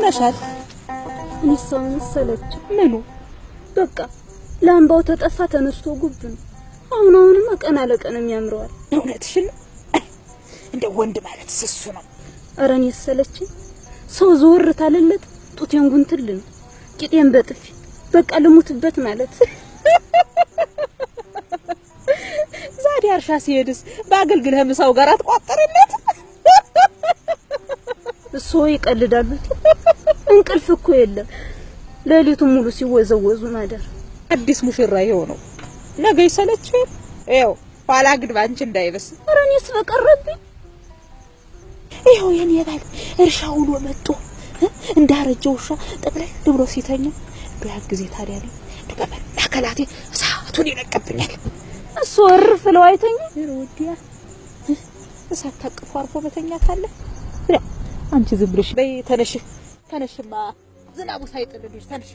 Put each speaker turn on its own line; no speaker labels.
ነሻል
እንሰው መሰለች
ምኑ
በቃ ላምባው ተጠፋ ተነስቶ ጉብ ነው። አሁንማ ቀና ለቀን የሚያምረዋል።
እውነትሽን እንደ ወንድ ማለት ስሱ ነው።
አረን ይሰለች ሰው ዘወር ታለለት ጡቴን ጉንትል ነው ቂጤን በጥፊ በቃ ልሙትበት ማለት
ዛሬ አርሻ ሲሄድስ ባገልግልህ ምሳው ጋር አትቋጠርለት
እሱ ይቀልዳሉ። እንቅልፍ እኮ የለም ሌሊቱን ሙሉ ሲወዘወዙ ማደር።
አዲስ ሙሽራ ይሄው ነው ነገ ይሰለች ይሄው ኋላ ግድባ አንቺ እንዳይበስ
አረንስ በቀረብኝ
ይሄው የኔ ባል እርሻው ውሎ መጥቶ እንዳረጀው ውሻ ጠቅላይ ብሎ ሲተኛ በያግዜ ታዲያ ነው በመናከላቴ እሳቱን ይነቀብኛል።
እሱ ወርፍ ነው አይተኛ
ወዲያ እሳት ታቅፎ አርፎ በተኛ ካለ አንቺ ዝም ብለሽ በይ ተነሽ ተነሽማ ዝናቡ ሳይጥልልሽ ተነሽ